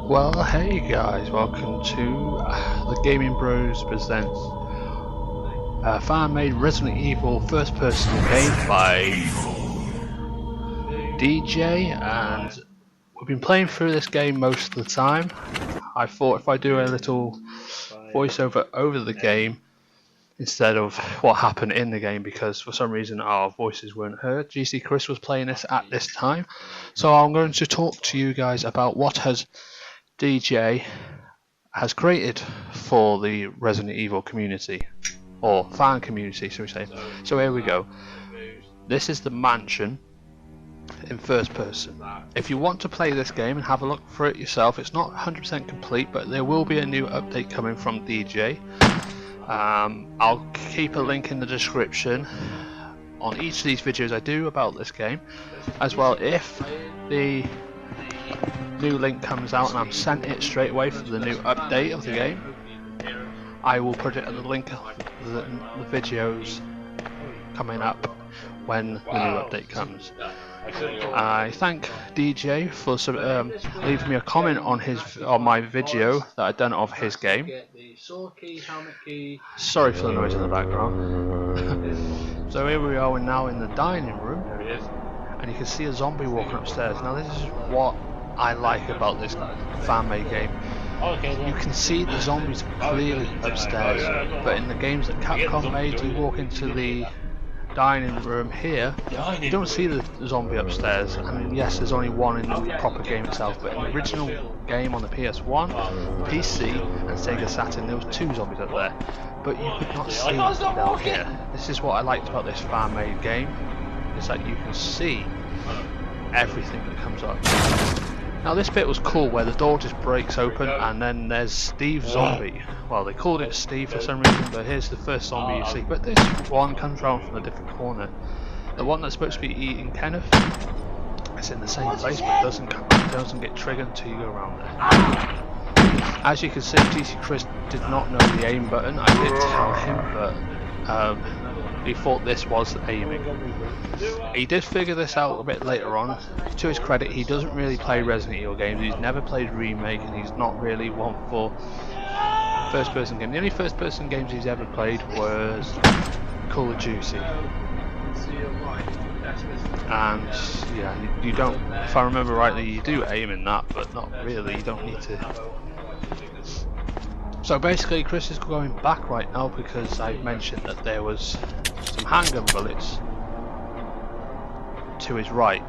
Well, hey guys, welcome to the Gaming Bros presents fan-made Resident Evil first-person game by Deejay, and we've been playing through this game most of the time. I thought if I do a little voiceover over the game instead of what happened in the game, because for some reason our voices weren't heard. GC Chris was playing this at this time, so I'm going to talk to you guys about what Deejay has created for the Resident Evil community, or fan community, shall we say. So here we go. This is the mansion in first person. If you want to play this game and have a look for it yourself, it's not 100% complete, but there will be a new update coming from Deejay. I'll keep a link in the description on each of these videos I do about this game, as well. If the new link comes out and I'm sent it straight away for the new update of the game, I will put it at the link of the videos coming up when the new update comes. I thank Deejay for leaving me a comment on my video that I'd done of his game. Sorry for the noise in the background. So here we are, we're now in the dining room, and you can see a zombie walking upstairs. Now this is what I like about this fan-made game. You can see the zombies clearly upstairs, but in the games that Capcom made, you walk into the dining room here, you don't see the zombie upstairs. And yes, there's only one in the proper game itself, but in the original game on the PS1, PC and Sega Saturn, there was two zombies up there, but you could not see them down here. This is what I liked about this fan-made game, is that you can see everything that comes up. Now this bit was cool, where the door just breaks open and then there's Steve's zombie. Well, they called it Steve for some reason, but here's the first zombie you see. But this one comes round from a different corner. The one that's supposed to be eating Kenneth is in the same place, but doesn't get triggered until you go around there. As you can see, GC Chris did not know the aim button. I did tell him, but he thought this was aiming. He did figure this out a bit later on. To his credit, he doesn't really play Resident Evil games. He's never played Remake, and he's not really one for first-person games. The only first-person games he's ever played was Call of Duty. And yeah, you don't, if I remember rightly, you do aim in that, but not really. You don't need to. So basically, Chris is going back right now because I mentioned that there was some handgun bullets to his right.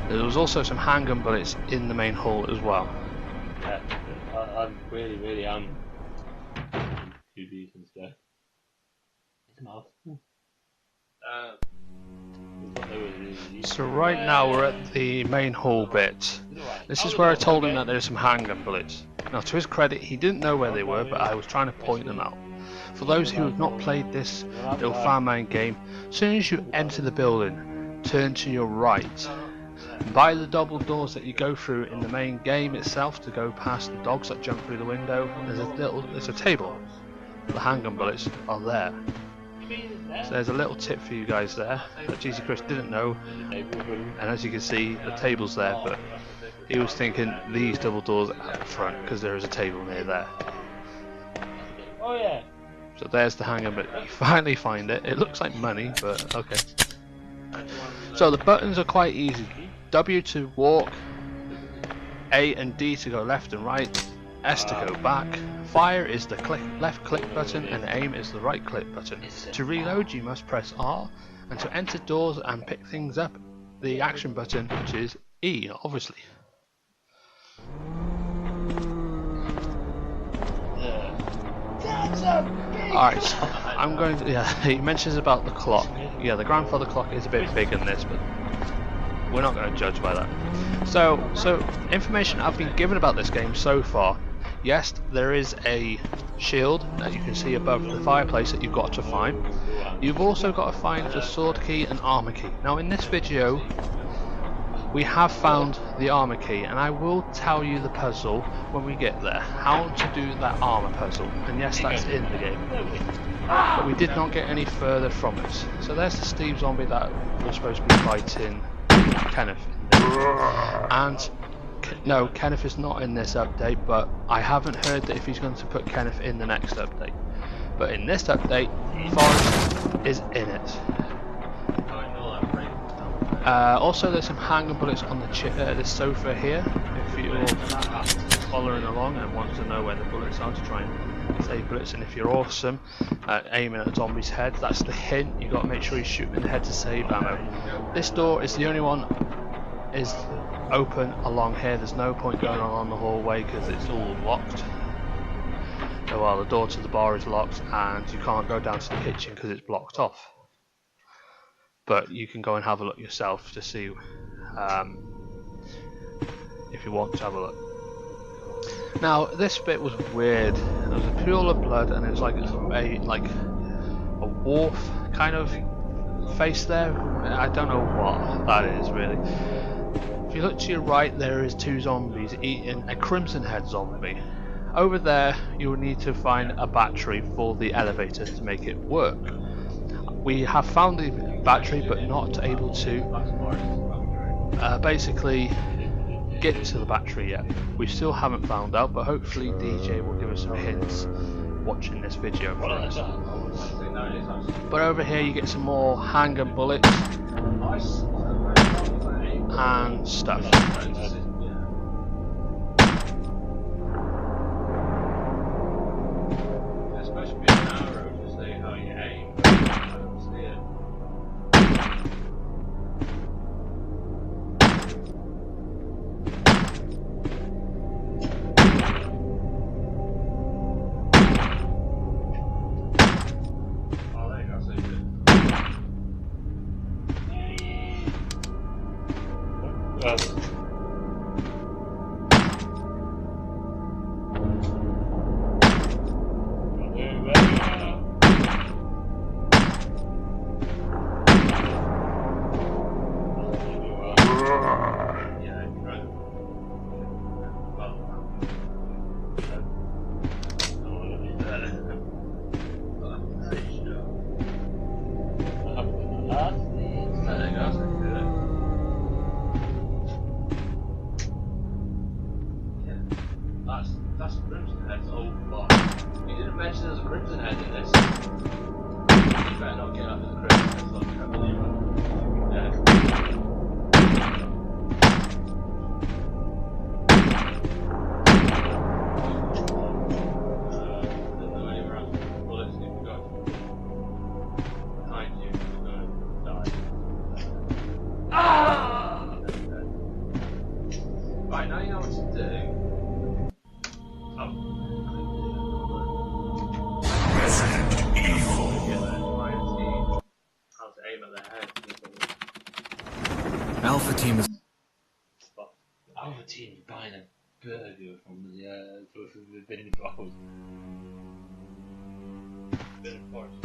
There was also some handgun bullets in the main hall as well. Yeah, I'm really too decent stuff. So right now we're at the main hall bit. This is where I told him that there's some handgun bullets. Now to his credit, he didn't know where they were, but I was trying to point them out. For those who have not played this little fan-made game, as soon as you enter the building, turn to your right. By the double doors that you go through in the main game itself to go past the dogs that jump through the window, there's a table. The handgun bullets are there. So there's a little tip for you guys there that GC Chris didn't know, and as you can see, the table's there, but he was thinking these double doors at the front because there is a table near there. Oh yeah. So there's the handgun, but you finally find it. It looks like money, but okay. So the buttons are quite easy. W to walk, A and D to go left and right, S to go back. Fire is the left click button and aim is the right click button. To reload you must press R, and to enter doors and pick things up, the action button, which is E, obviously. Alright, so I'm going to, yeah, he mentions about the clock. Yeah, the grandfather clock is a bit bigger than this, but we're not going to judge by that. So information I've been given about this game so far. Yes, there is a shield that you can see above the fireplace that you've got to find. You've also got to find the sword key and armor key. Now in this video, we have found the armor key, and I will tell you the puzzle when we get there, how to do that armor puzzle, and yes, that's in the game. But we did not get any further from it. So there's the Steve zombie that was supposed to be fighting Kenneth. And no, Kenneth is not in this update, but I haven't heard that if he's going to put Kenneth in the next update. But in this update, Forrest is in it. Also, there's some hanger bullets on the sofa here. If you're following along and want to know where the bullets are to try and save bullets, and if you're awesome at aiming at a zombie's head, that's the hint. You've got to make sure you shoot in the head to save ammo. This door is the only one is open along here. There's no point going on the hallway because it's all locked. Well, the door to the bar is locked, and you can't go down to the kitchen because it's blocked off. But you can go and have a look yourself to see if you want to have a look. Now, this bit was weird. There was a pool of blood, and it was like a wolf kind of face there. I don't know what that is really. If you look to your right, there is 2 zombies eating a crimson head zombie. Over there, you will need to find a battery for the elevator to make it work. We have found the battery, but not able to basically get to the battery yet. We still haven't found out, but hopefully DJ will give us some hints watching this video for us. But over here you get some more handgun bullets and stuff. That's Crimson Head's old block. You didn't mention there's a Crimson Head in this. You better not get up to the Crimson Head, so I believe it. Yeah. There's no anywhere else. Bullets if you go behind you, you're going to die. Ah! Right, now you know what to do. Alpha team is. Alpha team is buying a burger from the been in Brockles. Been in Forest.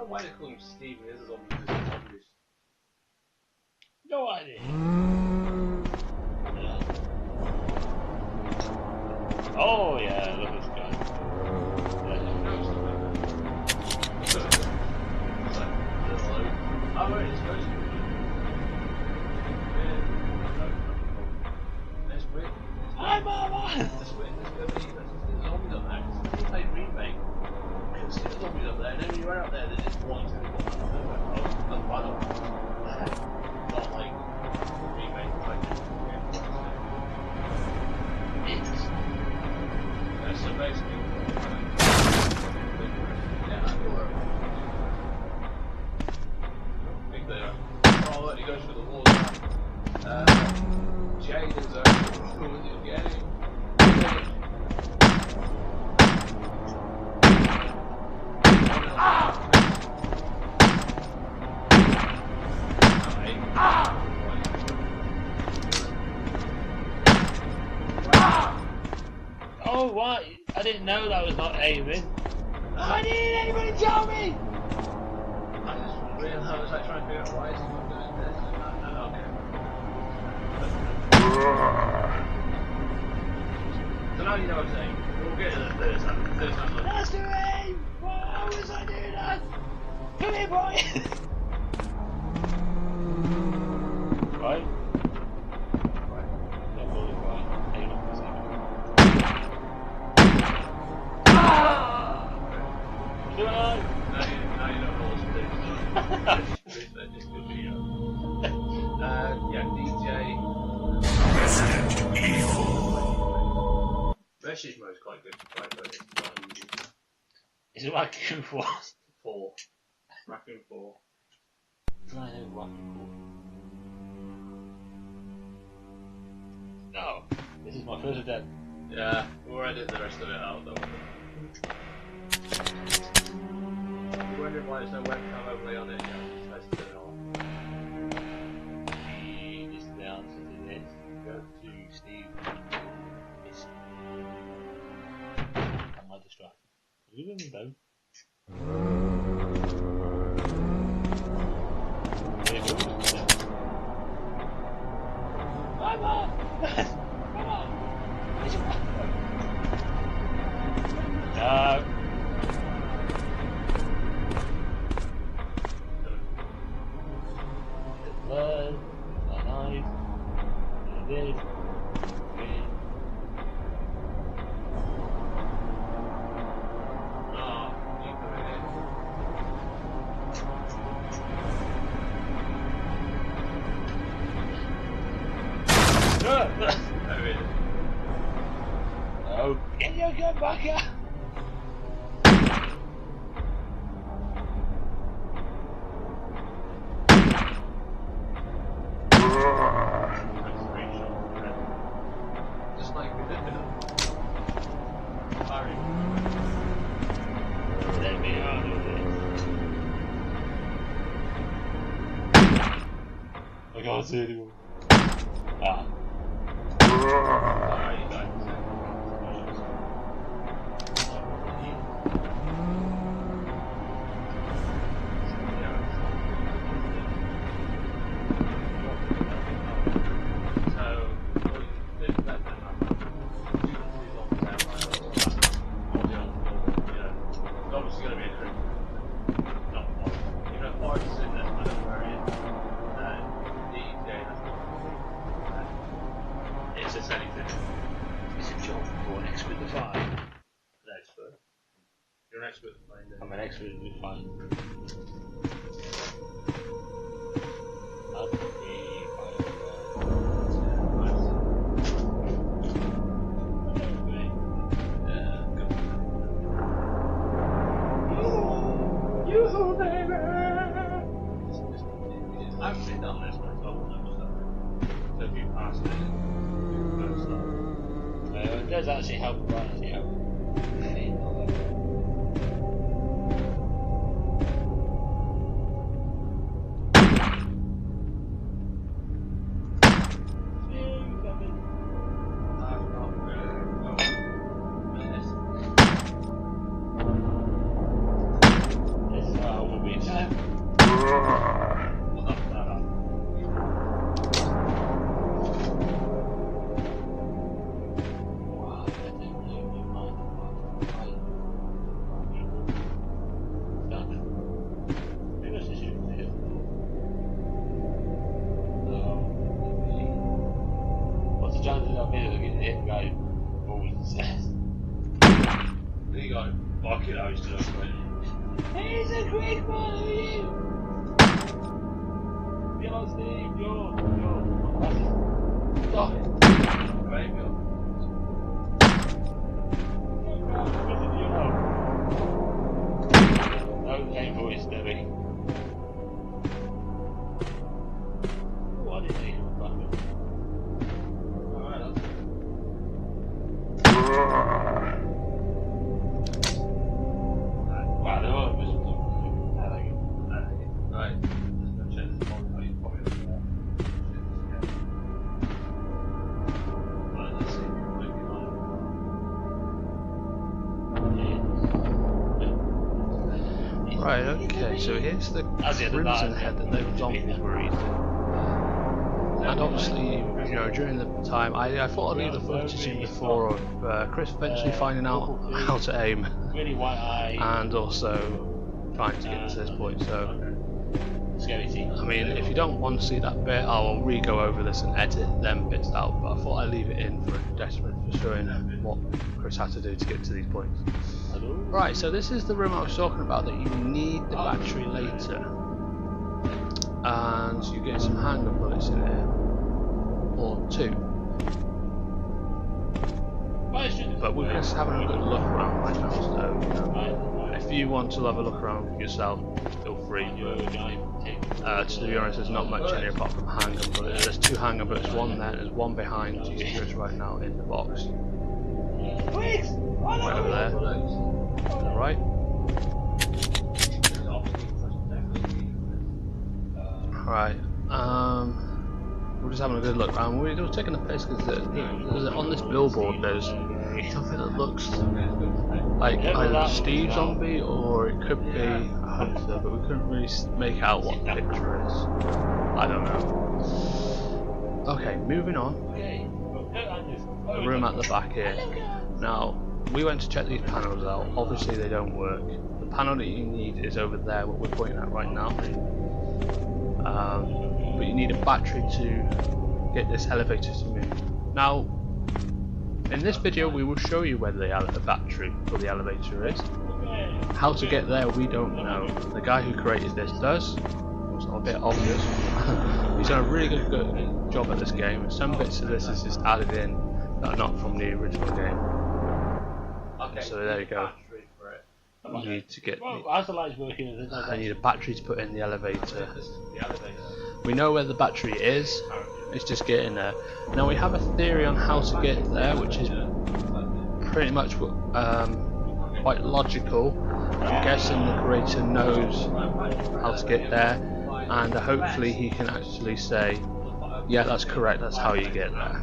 Why they call him Steve? This is zombies. No idea. Oh yeah, look at this guy. Hi, Mama! This way, there's zombies up there. It's like Remake. There's zombies up there, and then you run up there, there's just one to not like Remake, like so basically, yeah, that door. Big there. Oh, look, he goes through the wall. Jade is getting. didn't know that was not aiming. I didn't anybody tell me! I just realised I was like trying to figure out why is he not doing this and that. And okay. So now you know what I'm saying. We'll get to the third time. That's the aim! Why was I doing that? Come here, boy! Right? Don't bother, right? Aim up for a second. Now you know what to do. This good video. Yeah, Deejay. Resident Evil. Versus mode is quite good. Quite good. Is it Raccoon 4? 4. Raccoon 4. I know Raccoon 4. No! This is my first attempt. Yeah, we'll edit the rest of it out though. You're wondering why there's no webcam overlay on it? Yeah, let's turn it on. Is the answer to this. Go to Steve. It's... Am I distracted? Leave him alone. Come on! Come on! No! Blood, my knife, and this, green. Oh, you put it in. Oh, can you get back up? Just like we did it. Sorry. Let me out of this. I can't see anyone. Ah. Sorry, you guys. You're an expert at playing this. I'm an expert with fire. I've actually done this myself when I was done. So if you pass it, you first start. It does actually help, right? Actually help. There you go. Fuck it, I was just He's a great boy! Yo, Steve, yo. Stop it. Right, go. No aim for his Debbie. What did he come back with? Alright, Wow, they're all invisible. Right, let's go check this one. How you probably Okay, so here's the crimson head that those zombies were eating. And obviously, you know, during the time, I thought I'd leave the footage in before of Chris eventually finding out how to aim, and also trying to get to this point. So, I mean, if you don't want to see that bit, I'll re-go over this and edit them bits out. But I thought I'd leave it in for desperate for showing what Chris had to do to get to these points. Right, so this is the room I was talking about that you need the battery later. And you get some handgun bullets in here, or 2. But we're just having a good look around right now, so you know, if you want to have a look around yourself, feel free. To be honest, there's not much in here apart from handgun bullets. There's 2 handgun bullets, one there, there's one behind you just right now in the box. Right over there, to the right. Right, we're just having a good look around. We're just taking a piss because on this billboard there's something that looks like either a Steve zombie or it could be a hunter, but we couldn't really make out what the picture is. I don't know. Okay, moving on. The room at the back here. Now, we went to check these panels out. Obviously they don't work. The panel that you need is over there, what we're pointing at right now. But you need a battery to get this elevator to move. Now, in this video we will show you where the battery for the elevator is. How to get there we don't know. The guy who created this does. It's a bit obvious. He's done a really good job at this game. Some bits of this is just added in that are not from the original game. Okay. So there you go. You need to get. I need a battery to put in the elevator. We know where the battery is. It's just getting there. Now we have a theory on how to get there, which is pretty much quite logical. I'm guessing the creator knows how to get there, and hopefully he can actually say, "Yeah, that's correct. That's how you get there."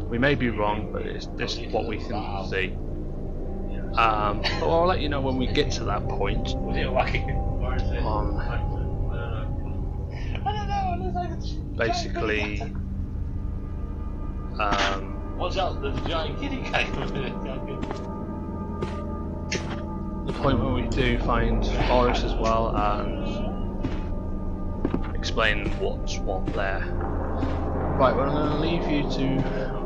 We may be wrong, but this is what we can see. But I'll let you know when we get to that point. Basically, what's up? There's a giant kitty cat. The point where we do find Forrest as well and explain what's what there. Right, well, I'm going to leave you to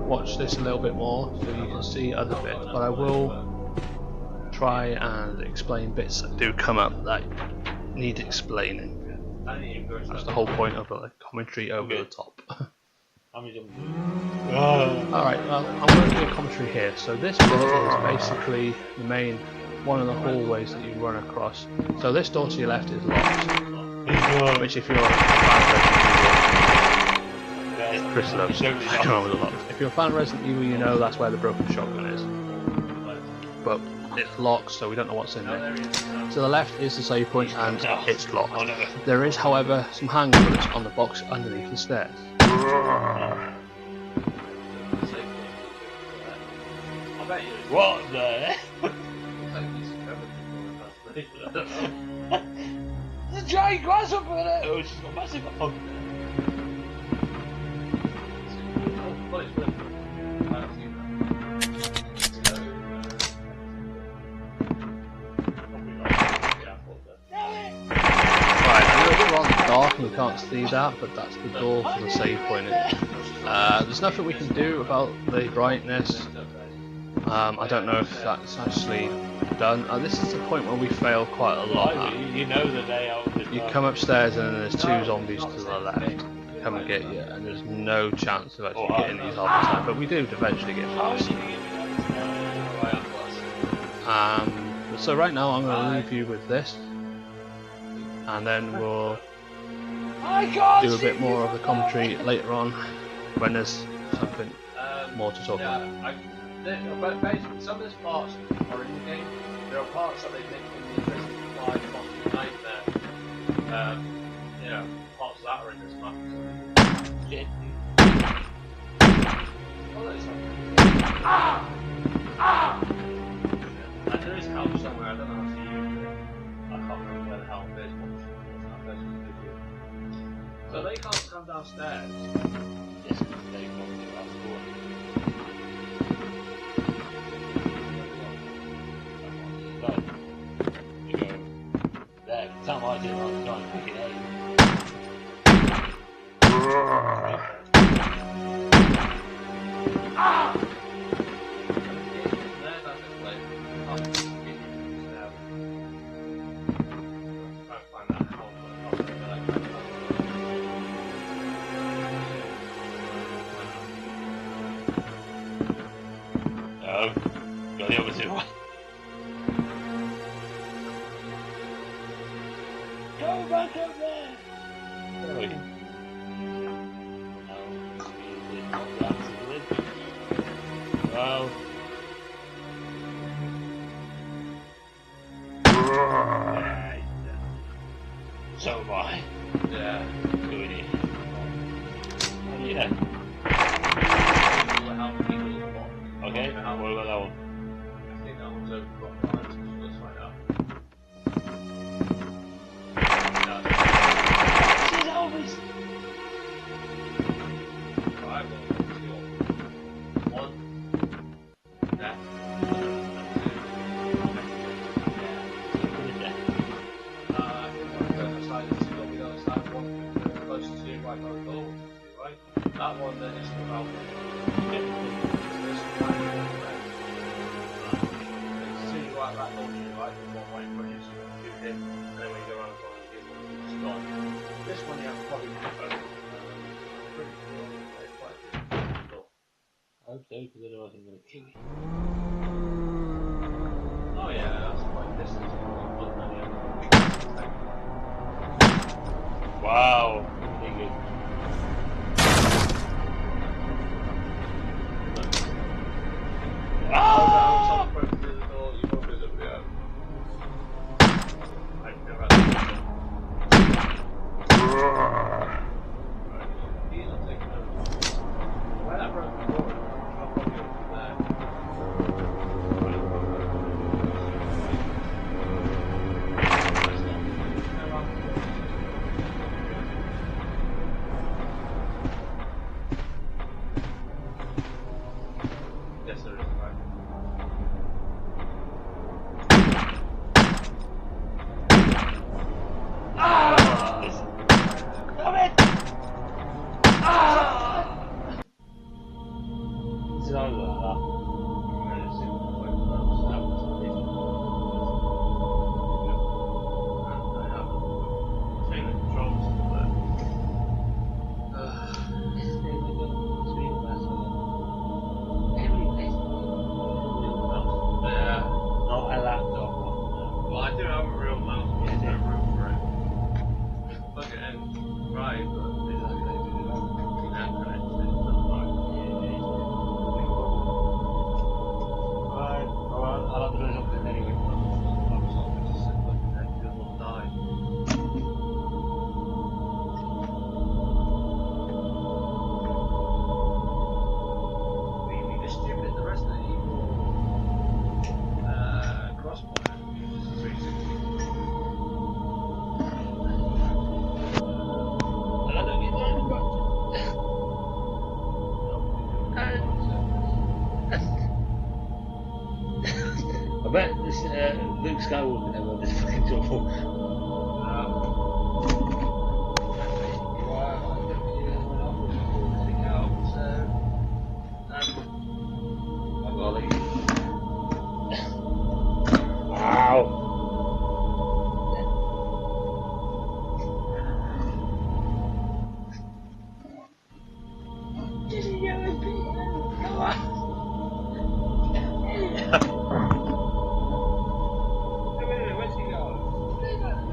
watch this a little bit more so you can see other bits, but I will try and explain bits that do come up that need explaining. That's the whole point of a commentary over the top. Alright, well, I'm going to do a commentary here. So this bit is basically the main, one of the hallways that you run across. So this door to your left is locked, which if you're a fan of Chris loves, I know it was locked. If you're a fan of Resident Evil, you know that's where the broken shotgun is. But it's locked, so we don't know what's in there. To the left is the save point, and it's locked. There is, however, some handgun bullets on the box underneath the stairs. What the? There's a giant grasshopper there! Oh, she's got massive hog. Dark and you can't see that, but that's the door for the save point. There's nothing we can do about the brightness. I don't know if that's actually done. This is the point where we fail quite a lot. You know that they are. You come upstairs and there's 2 zombies to the left come and get you, and there's no chance of actually getting these half the time, but we do eventually get past. So right now I'm going to leave you with this, and then we'll do a bit more of the commentary later on when there's something more to talk about. But basically, some of these parts are in the game. There are parts that they make in the Resident 5 Monster Nightmare. You know, parts of that are in this map. Shit. And there is help somewhere, I don't know if you. can't remember where the hell it is. That person's video. So they can't come downstairs. Yes, they come to our school. You go there. Time I did, I was trying to pick it out. Ah! Go the other two. Go back up there! Sorry. Well. So am I. Yeah. Good here. Oh, yeah. Okay, what about that one? I think that one's over got lines, let's find out. She's always... Right, well, one. There. I think one on the side is two on the other side, one close to you, right on the door. Right? That one then is about this right there. Right that door to your right, there's one way for you, so you can shoot him, and then when you go around the corner, you get one, it's gone. This one you have to probably cover. Pretty cool. It's quite cool. I hope so, because otherwise I'm going to kill you. Oh yeah, that's quite distance. Wow, pretty good. Ah! Through the door, you probably look at it. I never had He's not taking over. Where that broken door is, I'll probably go from there. Yes, there is, right? I bet this Luke Skywalker never had this fucking trouble. Wow. Where's he going?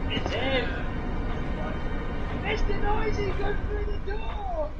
It's him! Mr. Noisy, go through the door!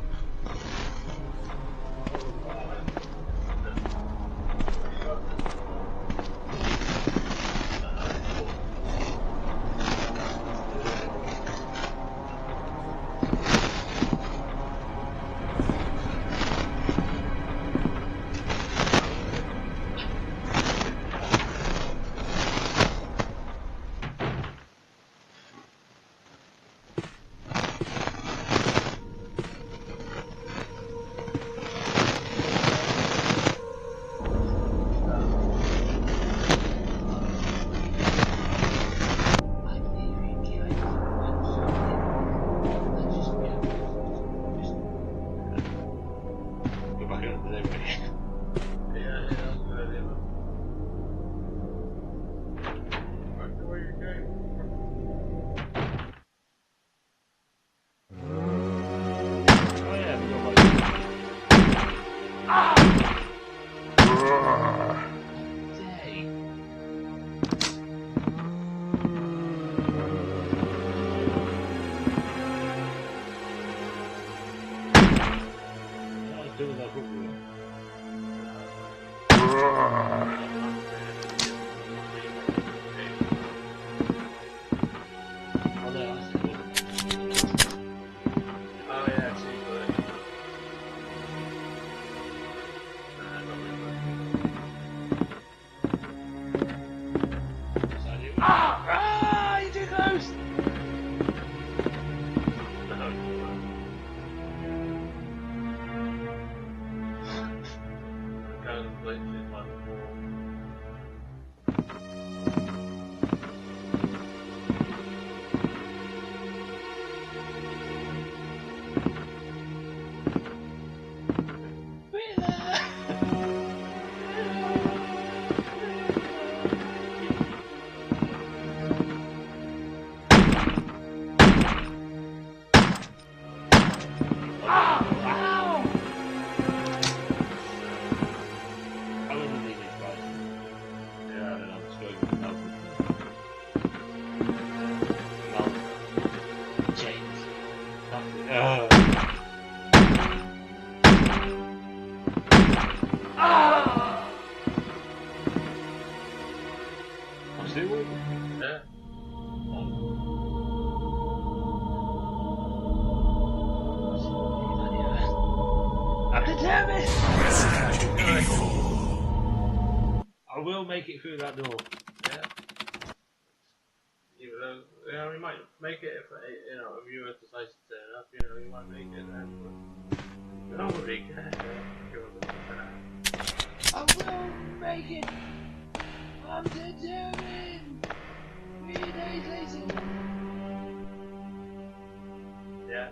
I will make it through that door. Yeah. Even though, you know, you might make it if, you know, if you were decisive to turn up, you know, you might make it then, but you're not really care. I will make it! I'm determined! 3 days later! Yeah.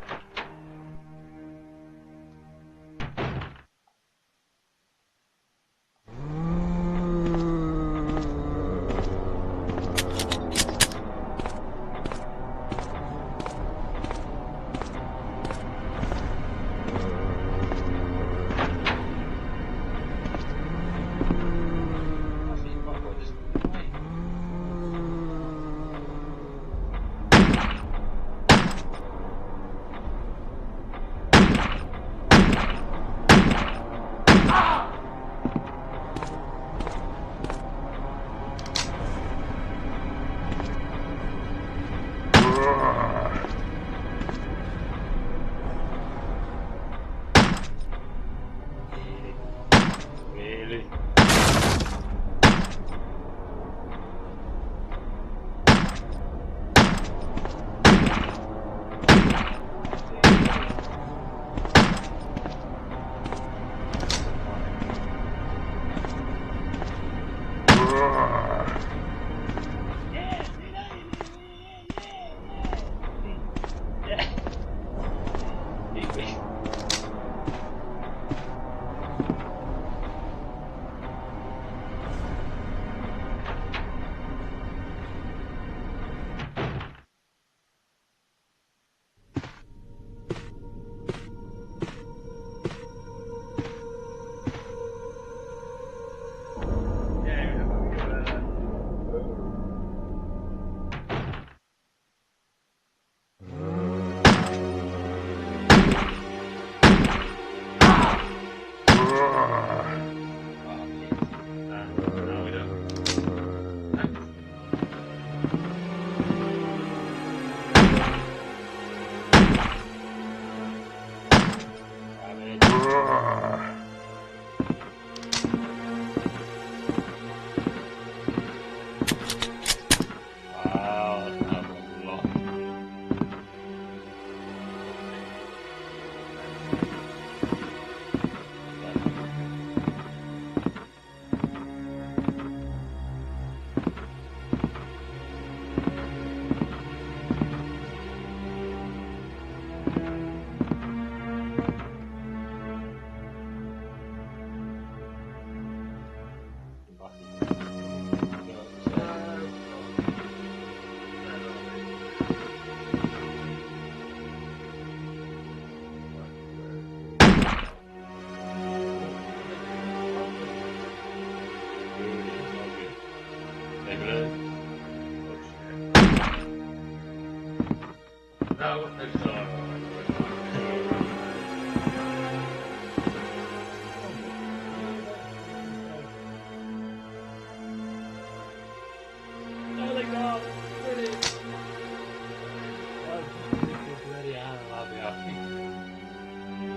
Really? No, it's not. Oh my god, brilliant! Bloody hell, I'll be happy.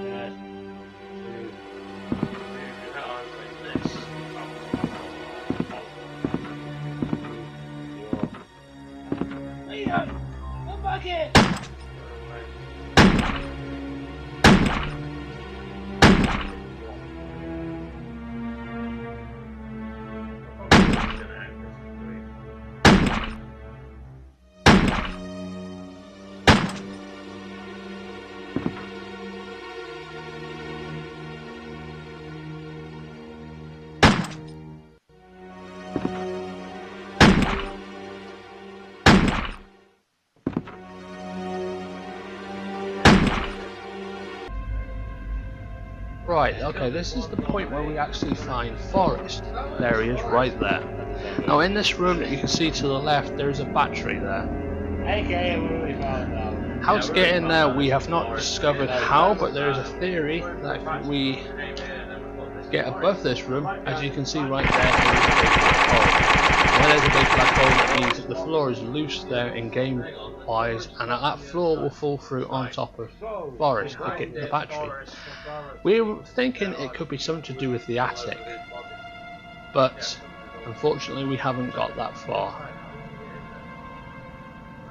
Yes. Leon, come back here. Right, okay, this is the point where we actually find Forrest. There he is, right there. Now in this room that you can see to the left, there is a battery there. Okay, we found out. How to get in there, we have not discovered how, but there is a theory that if we get above this room, as you can see right there, there is a big black hole. When there's a big black hole, it means that the floor is loose there in game wise, and that floor will fall through on top of Forrest to get the battery. We were thinking it could be something to do with the attic, but unfortunately we haven't got that far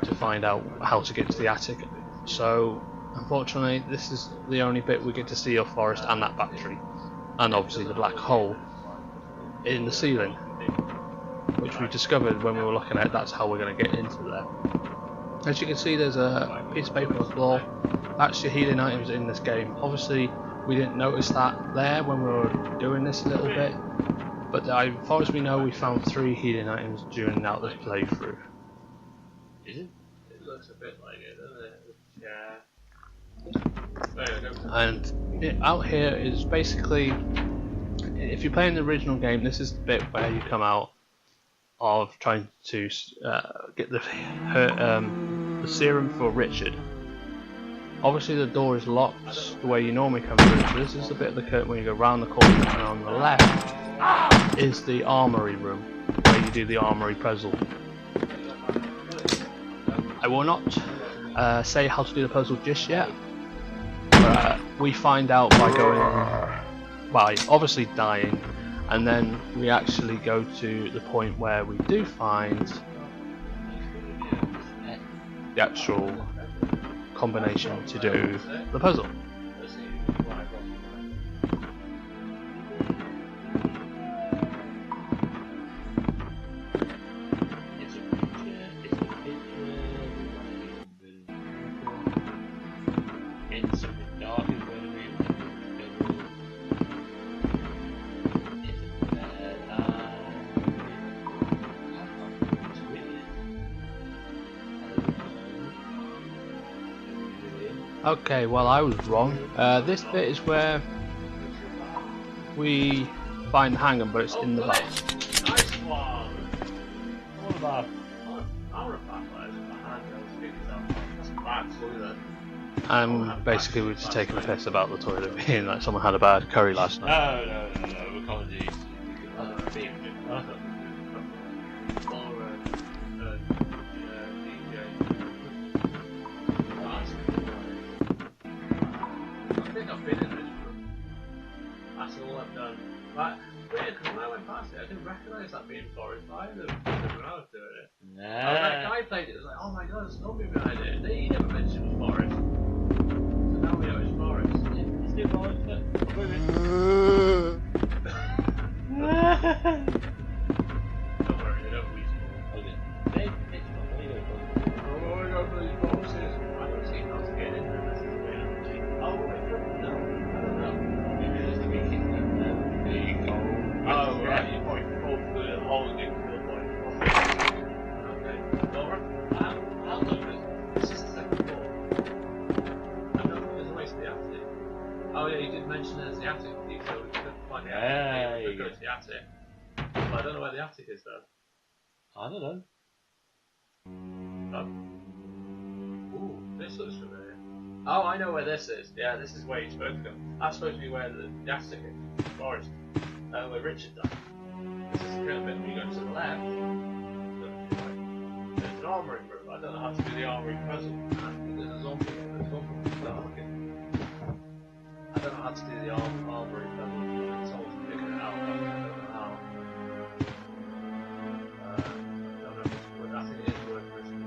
to find out how to get to the attic. So unfortunately this is the only bit we get to see of Forrest and that battery, and obviously the black hole in the ceiling, which we discovered when we were looking at it. That's how we're going to get into there. As you can see, there's a piece of paper on the floor. That's your healing items in this game. Obviously we didn't notice that there when we were doing this a little bit, but as far as we know, we found 3 healing items during out this playthrough. Is it? It looks a bit like it, doesn't it? Yeah. And out here is basically, if you're playing the original game, this is the bit where you come out of trying to get the serum for Richard. Obviously the door is locked the way you normally come through, so this is the bit of the curtain where you go round the corner, and on the left is the armory room where you do the armory puzzle. I will not say how to do the puzzle just yet. We find out by obviously dying, and then we actually go to the point where we do find the actual combination to do the puzzle. Okay, well I was wrong. This bit is where we find the hangman, but it's in the back. Nice one! What about? I'll reply that's bad toilet. And basically we're just taking a piss about the toilet being like someone had a bad curry last night. No, apologies. When I went past it, I didn't recognise that being Forest either. When I was doing it. That guy played it, it was like, oh my god, there's nobody behind it. And he never mentioned it was Forest. So now we know it's Forest. It's still Forest, but don't worry, they don't weasel. Okay. Oh my god, for these boxes. I don't see how to get in there. This is the way I'm taking. Oh, wait, no. I don't know. Maybe there's the weekend. Oh, right, you point both the whole thing to the point. Okay. Well, I'll look at this. Is the second floor. I know there's a way to the attic. Oh, yeah, you did mention there's the attic, so we could find the attic. We could go to the attic. But I don't know where the attic is, though. I don't know. Ooh, this looks familiar. Oh, I know where this is. Yeah, this is where you're supposed to go. That's supposed to be where the attic is. Forest. Where Richard died. This is the kind of bit where you go to the left. There's an armoury room. I don't know how to do the armoury puzzle. There's a zombie. I don't know how to do the armoury puzzle. Someone's figuring it out. I don't know how. I don't know if it's worth. I think it is worth Richard.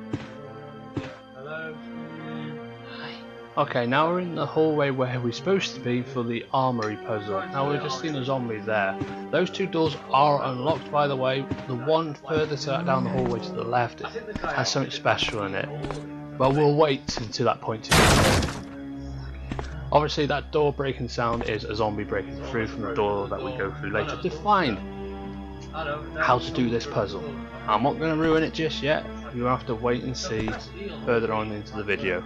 Yeah. Hello. Okay, now we're in the hallway where we're supposed to be for the armory puzzle. Now we've just seen a zombie there. Those two doors are unlocked, by the way. The one further down the hallway to the left has something special in it. But we'll wait until that point to get. Obviously that door breaking sound is a zombie breaking through from the door that we go through later to find how to do this puzzle. I'm not going to ruin it just yet. You have to wait and see further on into the video.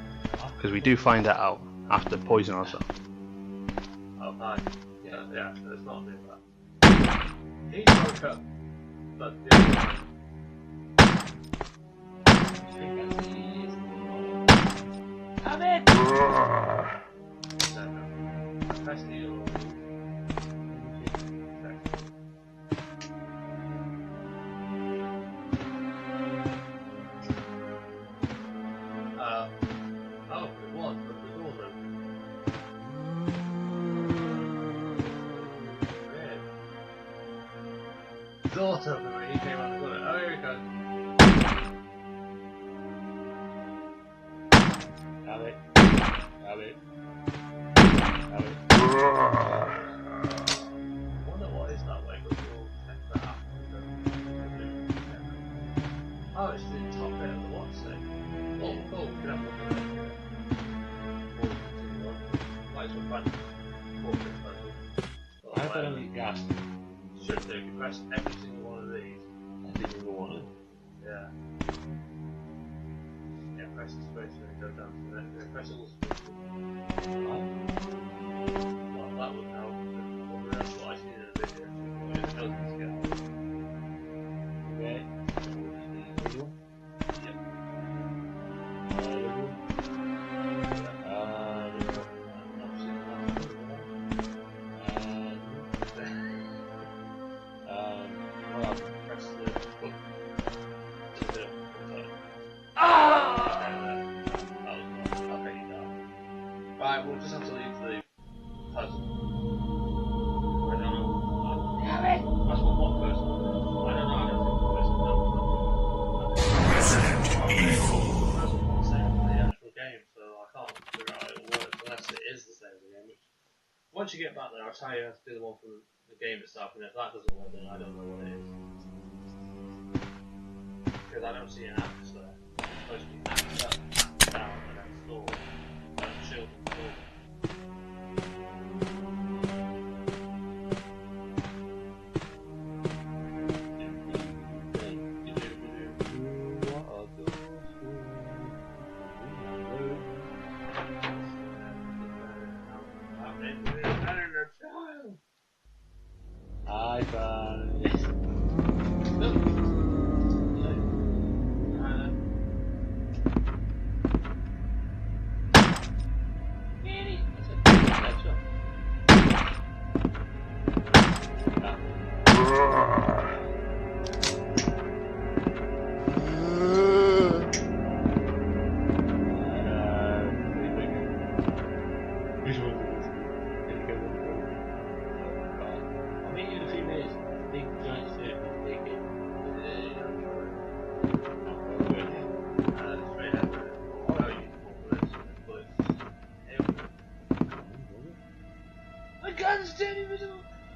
Because we do find that out after poisoning ourselves. Oh, hi. Yeah, let's not do that. He broke up. But the other one. Come in! Press the yellow. Oh, it was, but the door's open. Weird. The door's open when he came out the door. Oh, here we go. Have it. I wonder what is that way, but we'll check that out. Oh, it's the top bit of the what's it? Oh, cool, we can have a look at that. Might as well find I don't need gas. Should do if you press every single one of these. Every single one. Yeah. Yeah, press the space when you go down to the next. Press all the space. Well, that would help. That's what I see in the video. It doesn't get. Okay. Yep. Press the button. That was once you get back there, I'll tell you how to do the one from the game itself, and if that doesn't work, then I don't know what it is. Because I don't see an axe there. It's supposed to be axe up, axe down, and then sword. Shield and sword. I found it.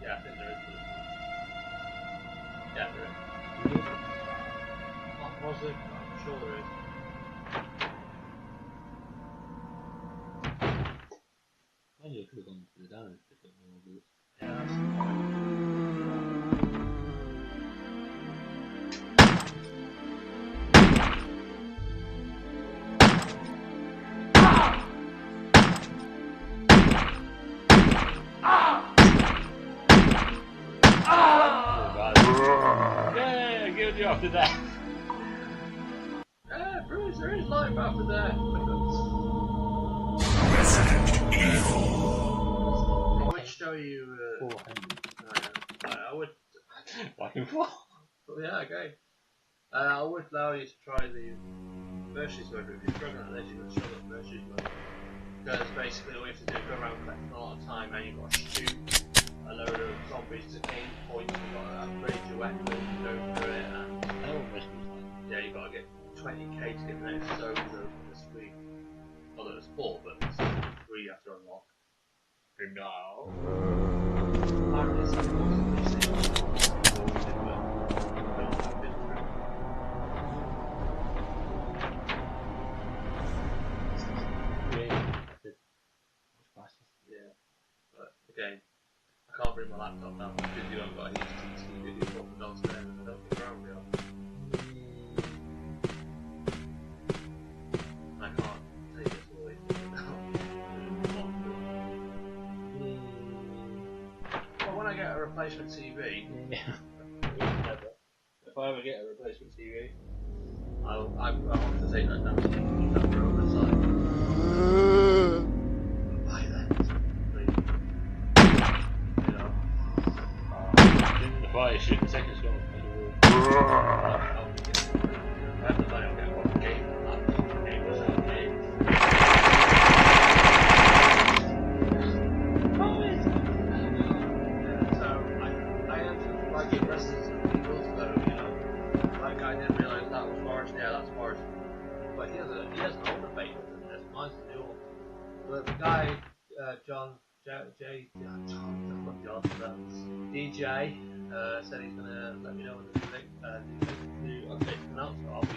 Yeah, I think there is. Yeah, there is. Was it? I'm sure there is. I knew it could have gone to the damage, but it more good. Yeah, that's Yeah, guilty after that. yeah, Bruce, there is life after that. Resident Evil. I would show you. I would. Back and forth. Yeah, okay. I would allow you to try the versus mode, but if you're struggling at this, you're going to struggle at versus mode. Because basically all you have to do is go around collecting a lot of time, and you've got to shoot a load of zombies to gain points, you've got to upgrade your weapon, go through it, and yeah, you've got to get 20k to get the next zone open this week. Well, there's 4, but there's 3 you have to unlock. No. Apparently it's something more than this thing. Yeah, but again, I can't bring my laptop down because you haven't got a HTC video from downstairs and I don't think around me. I can't take this all the way through now. Well, when I get a replacement TV, if I ever get a replacement TV, I want to take that down to the room aside. By then, you know. The fire shoot the second shot. I have the money, I'll get one game. Game was out game. So I am like it Resident Evil, so you know, that guy didn't realise that was Forest. Yeah, that's Forest. But he has an older basement than this. Mine's the new one. But the guy, Deejay, said he's gonna let me know when the new updates come out, so I'll be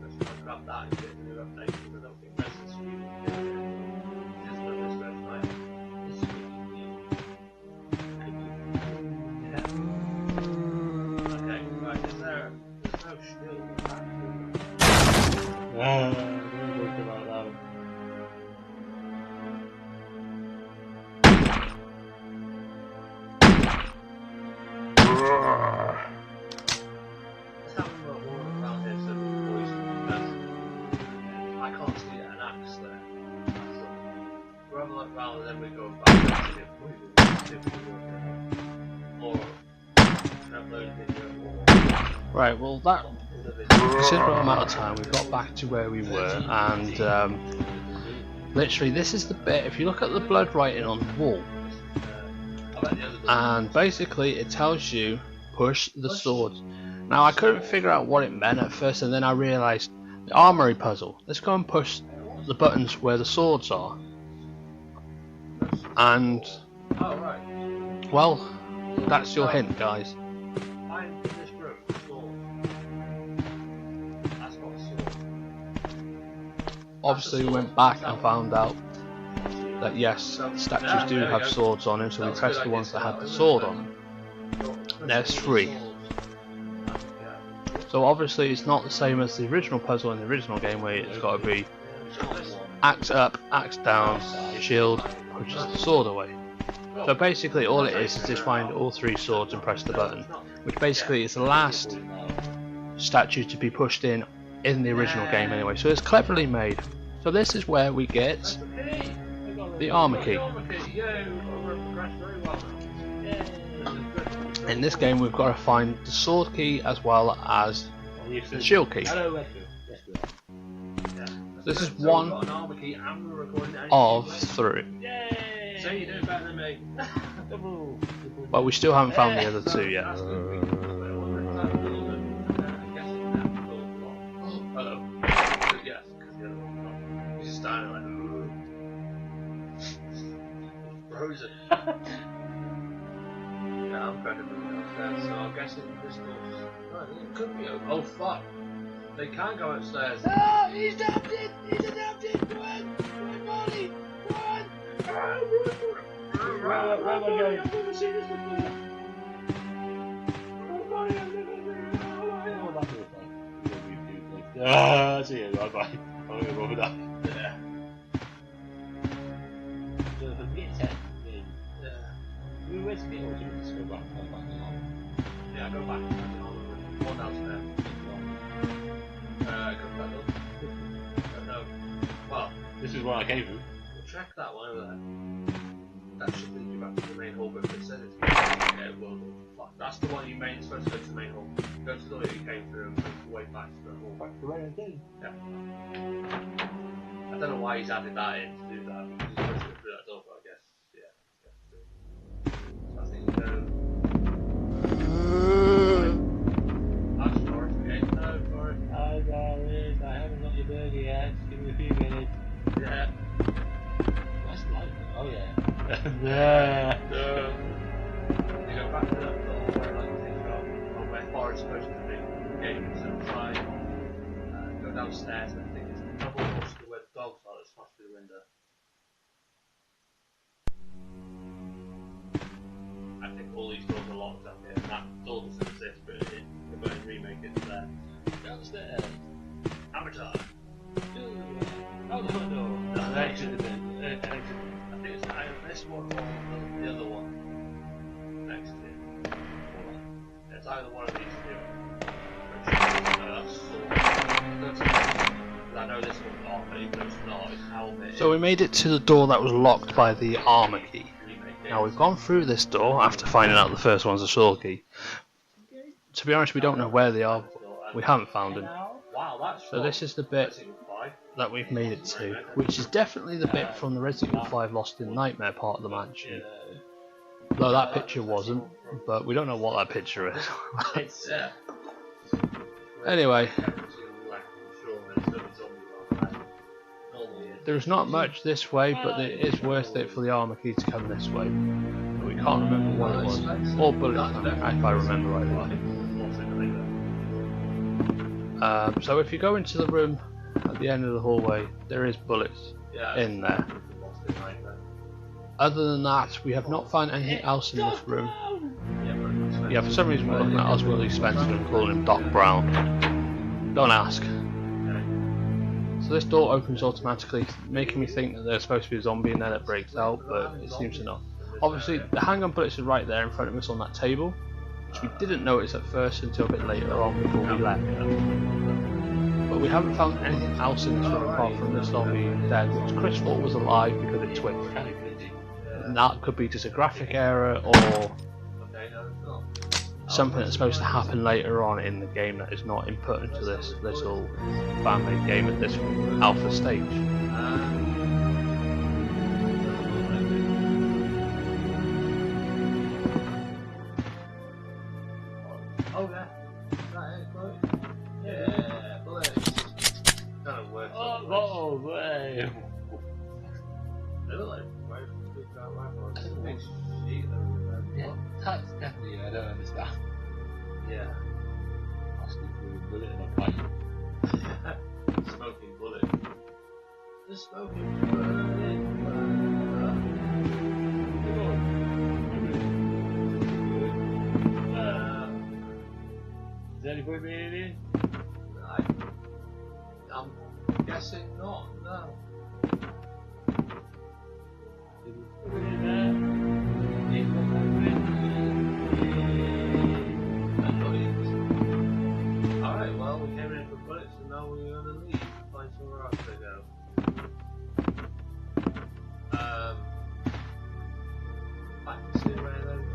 just gonna grab that and get the new update because I don't think Resident Evil is with this version. Yeah. Okay, right, there's no shield. Don't talk about that one. Let's have a walk around here so we boys because I can't see an axe there. So we'll have a look around and then we go back and see if we work it out. Or upload video or Right, well that considerable amount of time we got back to where we were, and literally this is the bit, if you look at the blood writing on the wall, and basically it tells you push the sword. Now I couldn't figure out what it meant at first, and then I realised the armory puzzle. Let's go and push the buttons where the swords are, and Oh, right. Well, that's your hint, guys. I'm in this room, sword. That's not a sword. Obviously, we went back and found out that yes, statues do have swords on them, so we pressed the ones that had the sword on them. There's 3. So obviously it's not the same as the original puzzle in the original game where it's got to be axe up, axe down, shield, pushes the sword away. So basically all it is just find all 3 swords and press the button, which basically is the last statue to be pushed in the original game anyway, so it's cleverly made. So this is where we get the armor key. In this game we've got to find the sword key as well as the shield key. This is one of 3. But we still haven't found the other 2 yet. Frozen. Yeah, I'm kind of moving upstairs, so I'm guessing this door's... Right, it could be open. Oh fuck! They can go upstairs. No, he's adapted! He's adapted! Run! Run, Molly! Run! Where am I going? I've never seen this before! Oh, Molly, I've never seen this before! Ah, see you, bye bye. I'm gonna go over that. Yeah. We went to be or do we just go back? Yeah, go back. One downstairs. Go back up. No. Well, This is where I came through. we'll check that one over there. That should lead you back to the main hall, but if it says it's... Yeah, it will do. Well, that's the one you're supposed to go to the main hall. Go to the door you came through and make your way back to the hall. Back to where I came. Yeah. I don't know why he's added that in to do that. He's supposed to go through that door, but I guess, yeah. So I think, that's Forrest again. No, Forrest. Hi darling, I haven't got your burger yet. Give me a few minutes. Yeah. That's light. Oh yeah. Yeah. No. You go back to that door where like things are, or where Forrest's supposed to be. Okay, so try go downstairs and I think it's the double doors to where the dogs are that smash through the window. I think all these doors are locked up here. That door doesn't exist, but in Remake it's there. Downstairs. Amateur. Oh no. No, exit. I think it's either this one or the other one. Next to it. It's either one of these 2. I know this one's off, but even though it's not, it's helmet. So we made it to the door that was locked by the armor key. Now we've gone through this door after finding out the first one's a sword key. To be honest, we don't know where they are. We haven't found them. Wow, that's So this is the bit that we've made it to, which is definitely the bit from the Resident Evil 5 Lost in Nightmare part of the mansion. Though that picture wasn't, but we don't know what that picture is. It's Anyway, there's not much this way, but it is worth it for the armor key to come this way. We can't remember what it was. Or bullets, if I remember rightly. So if you go into the room at the end of the hallway, there is bullets in there. Other than that, we have not found anything else in this room. Yeah, for some reason we're looking at Oswald Spencer and calling him Doc Brown. Don't ask. So this door opens automatically, making me think that there's supposed to be a zombie and then it breaks out, but it seems to not. Obviously, the handgun bullets are right there in front of us on that table, which we didn't notice at first until a bit later on before we left. But we haven't found anything else in this room apart from the zombie dead, which Chris thought was alive because it twitched. And that could be just a graphic error or something that's supposed to happen later on in the game that is not input into this little fan-made game at this alpha stage. Oh yeah, that is right. Yeah, bullets. Kind of works. Oh, way. They look like shotgun rifle. It's a big sheet of Yeah, that's definitely, I don't understand. Yeah. Asking for a bullet in a pipe. Smoking bullet. The smoking bullet. Is there any point being in here? I'm guessing not, no. Alright, well, we came in for bullets and now we're gonna leave. Find somewhere else to go. Back to see where those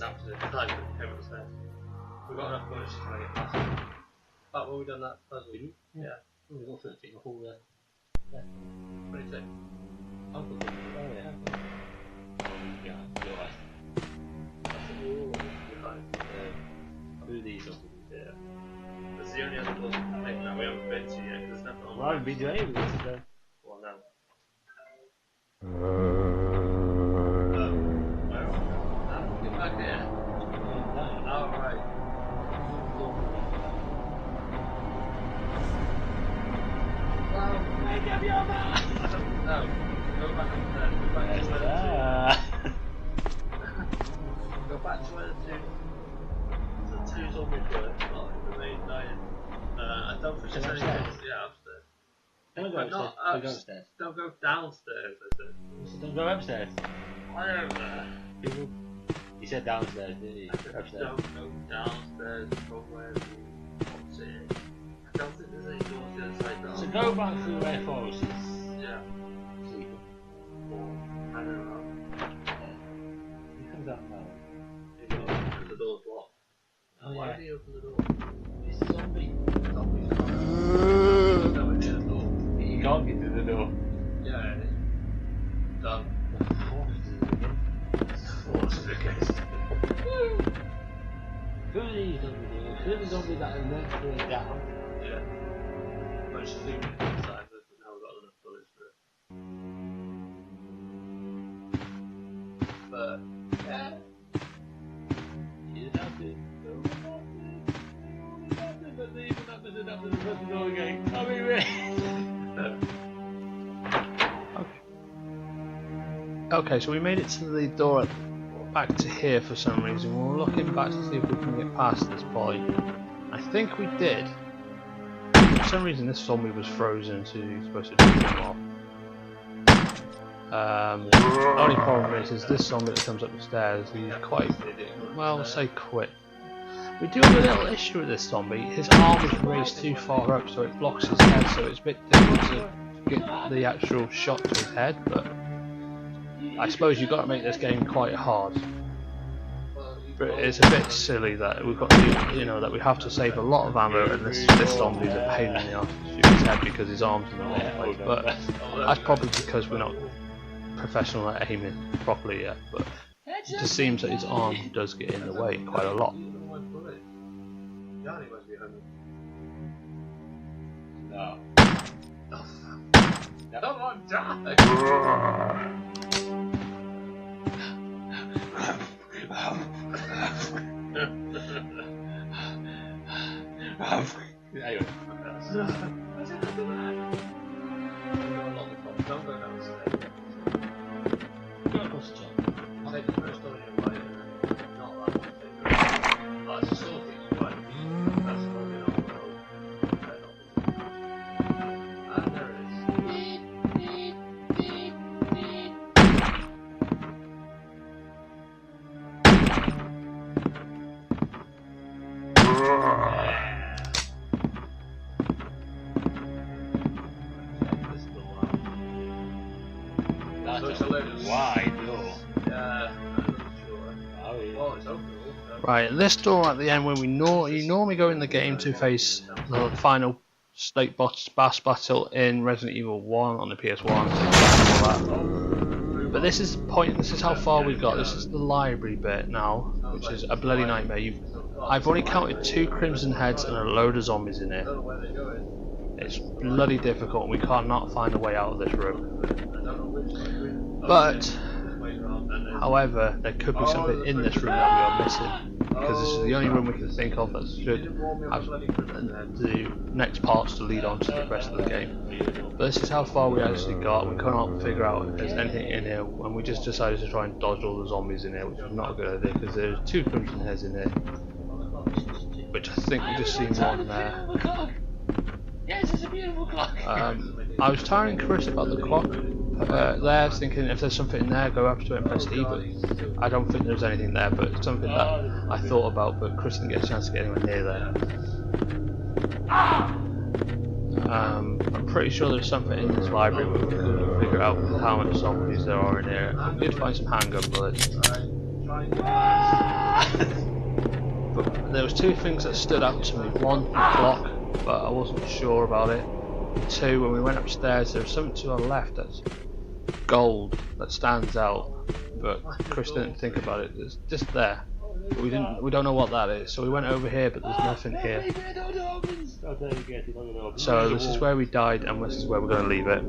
after the time that we came upstairs. We've got enough bullets to make it past. But when we've done that puzzle, yeah. Oh, we've got 13 off all there. What do you think? Uncle, oh yeah. Yeah, you're right. Who are these ones? Yeah. That's the only other puzzle I think that we haven't been to yet, because there's nothing on Well, I haven't been doing any of this today. Well, no. Get back here. Alright. Make up your mind! No. Go back upstairs. Go back to where Go back to where the two zombies were. Not in the main diet. I don't think there's anything. Yeah, upstairs. Don't go But not upstairs. Don't go upstairs. Don't go downstairs, I said. Don't go upstairs. Whatever. People. He said downstairs, didn't he? Upstairs. Don't go downstairs from where we want it. I don't think there's any doors the other side. So go back through where Forrest is. Yeah. Sleeping. Or, I don't know. He comes out now. Because the door's locked. Oh, Why yeah. did he open the door? It's a zombie. Zombies can't. Nowhere near the door. You can't get through the door. Yeah, done. Forrest is again. Force of the case. Who are these zombies? Who are the zombies that are meant to go down? Yeah. But she's leaving it inside, but now we've got enough bullets for it. But, yeah. You didn't have to. But even that was enough to the door again. Come here, Okay, so we made it to the door back to here for some reason. We're looking back to see if we can get past this point. I think we did. For some reason this zombie was frozen, so you're supposed to take him off. The only problem is this zombie that comes up the stairs, he's quite, well, say quick. We do have a little issue with this zombie. His arm is raised too far up, so it blocks his head, so it's a bit difficult to get the actual shot to his head, but I suppose you've got to make this game quite hard. But it's a bit silly that we've got to, you know, that we have to save a lot of ammo, and this zombie's a pain in the ass to shoot his head because his arm's in the wrong place. But that's probably because we're not professional at aiming properly yet. But it just seems that his arm does get in the way quite a lot. Johnny must be hungry. No. Oh, fuck. Come on, die! Anyway. Don't go downstairs. Go across the top. I'll take the first door you're right, and then not that one. Oh, it's a sword thing, you're right. That's probably not the road. And there it is. This door out. That's Looks a load of wide door. Yeah, I'm not sure. Oh, yeah. Oh, it's open also. Right, this door at the end, when you normally go in the game to face the final state boss battle in Resident Evil 1 on the PS1, and all that. But this is the point. This is how far we've got. This is the library bit now, which is a bloody nightmare. I've only counted 2 crimson heads and a load of zombies in I here. don't know where they're going. It's bloody difficult and we cannot find a way out of this room. I don't know which way they're going. But, This way around, and then- however, there could be something in this room that we are missing. Because this is the only room we can think of that should have the next parts to lead on to the rest of the game. But this is how far we actually got. We cannot figure out if there's anything in here, and we just decided to try and dodge all the zombies in here, which is not a good idea because there's 2 crimson heads in here, which I think we just seen one there. Yes, it's a beautiful clock. I was telling Chris about the clock there, thinking if there's something in there, go up to it and press E, but I don't think there's anything there, but it's something that I thought about, but Chris didn't get a chance to get anywhere near there. I'm pretty sure there's something in this library where we can figure out how much zombies there are in here. We did find some handgun bullets. But there was 2 things that stood out to me. One, the clock, but I wasn't sure about it. 2, when we went upstairs, there was something to our left that's gold that stands out, but Chris didn't think about it. It's just there. But we don't know what that is. So we went over here, but there's nothing here. So this is where we died, and this is where we're going to leave it.